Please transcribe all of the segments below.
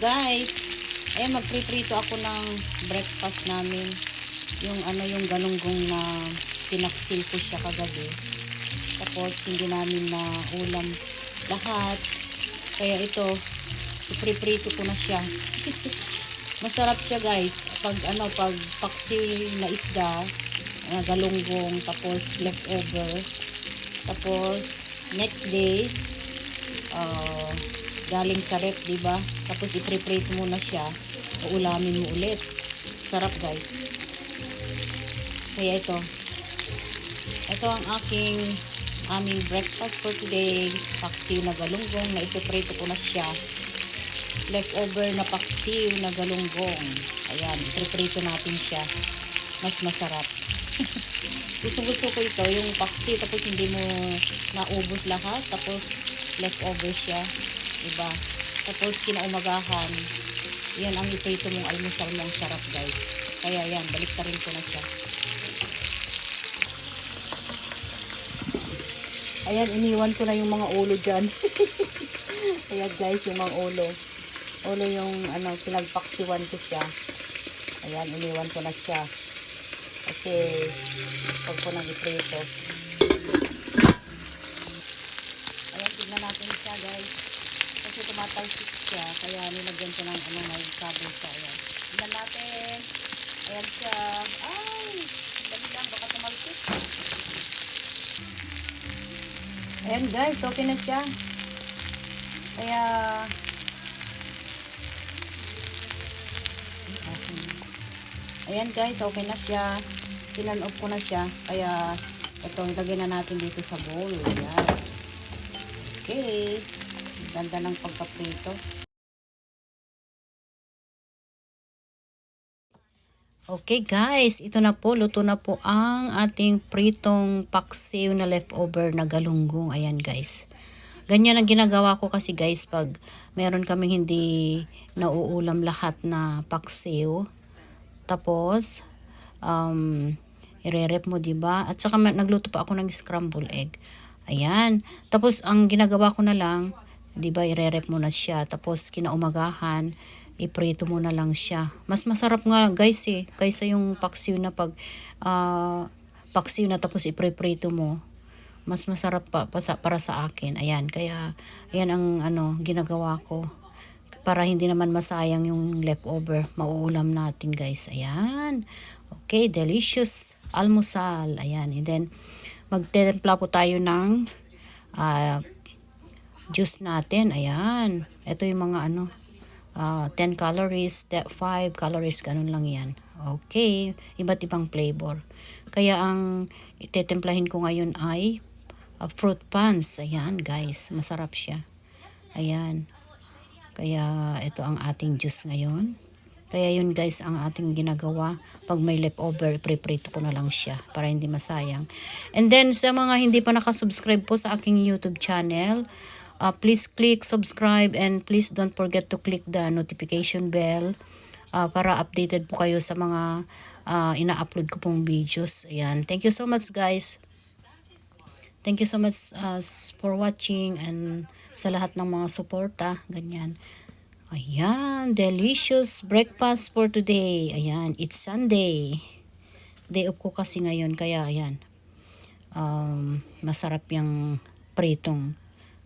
guys, magpriprito ako ng breakfast namin. Yung galunggong na pinaksil ko siya kagabi. Tapos hindi namin na ulam lahat. Kaya ito, ipriprito ko na siya. Masarap siya guys. Pag paksiw na isda, galunggong, tapos leftover. Tapos next day, galing sa rep, diba? Tapos i-prepare mo na siya, uulamin mo ulit. Sarap guys. Kaya ito ang aming breakfast for today. Paksiw na galunggong na i-prepare ko na siya. Leftover na paksiw na galunggong. Ayan, i-prepare natin siya. Mas masarap. Gusto ko ito, yung paksiw, tapos hindi mo naubos lahat, tapos leftover siya. Diba? Tapos kinaumagahan, yan ang iprito mong almusal mong sarap guys. Kaya yan, balik rin ko na siya. Ayan, iniwan ko na yung mga ulo dyan. Ayan guys, yung mga ulo yung pinagpaksiwan ko siya. Ayan, iniwan ko na siya kasi pag ko nang iprito. Ayan, tignan natin siya guys. Kasi tumatalsik siya, kaya nilagyan ko ng may sabon siya. Ayan. Tignan natin. Ayan siya. Ay! Dali lang, baka tumalsik. Ayan guys, okay na siya. Kaya ayan guys, okay na siya. Tinan-off ko na siya. Kaya ito, ilagay na natin dito sa bowl. Ayan. Okay. Ganda ng pagkaprito. Okay guys, ito na po, luto na po ang ating pritong paksiw na leftover na galunggong. Ayan guys. Ganyan ang ginagawa ko kasi guys pag meron kaming hindi nauulam lahat na paksiw. Tapos, ire-rep mo diba? At saka nagluto pa ako ng scramble egg. Ayan. Tapos, ang ginagawa ko na lang, diba, ire-rep mo na siya. Tapos, kinaumagahan, iprito mo na lang siya. Mas masarap nga guys kaysa yung paksiw na paksiw na tapos iprito mo. Mas masarap para sa akin. Ayan. Kaya, ayan ang ginagawa ko. Para hindi naman masayang yung leftover. Mauulam natin guys. Ayan. Okay, delicious almusal. Ayan. And then, magtitimpla po tayo ng juice natin. Ayan. Ito yung mga 10 calories, 5 calories, ganun lang yan. Okay. Iba't ibang flavor. Kaya ang ititimplahin ko ngayon ay fruit punch. Ayan guys. Masarap siya. Ayan. Kaya ito ang ating juice ngayon. Kaya yun guys ang ating ginagawa. Pag may leftover, preprito ko na lang siya para hindi masayang. And then sa mga hindi pa nakasubscribe po sa aking YouTube channel, please click subscribe and please don't forget to click the notification bell para updated po kayo sa mga ina-upload ko pong videos. Ayan. Thank you so much guys. Thank you so much for watching and sa lahat ng mga suporta. Ganyan. Ayan, delicious breakfast for today. Ayan, it's Sunday. Day off ko kasi ngayon, kaya ayan. Masarap yung pritong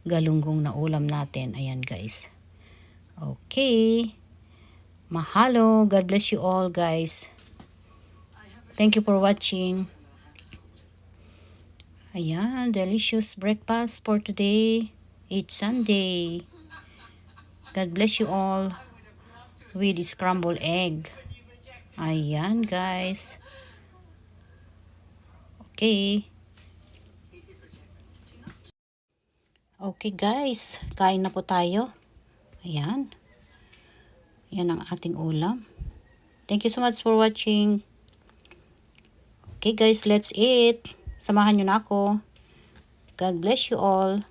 galunggong na ulam natin. Ayan guys. Okay. Mahalo. God bless you all guys. Thank you for watching. Ayan, delicious breakfast for today. It's Sunday. God bless you all with scrambled egg. Ayan guys. Okay. Okay guys, kain na po tayo. Ayan. Yan ang ating ulam. Thank you so much for watching. Okay guys, let's eat. Samahan nyo na ako. God bless you all.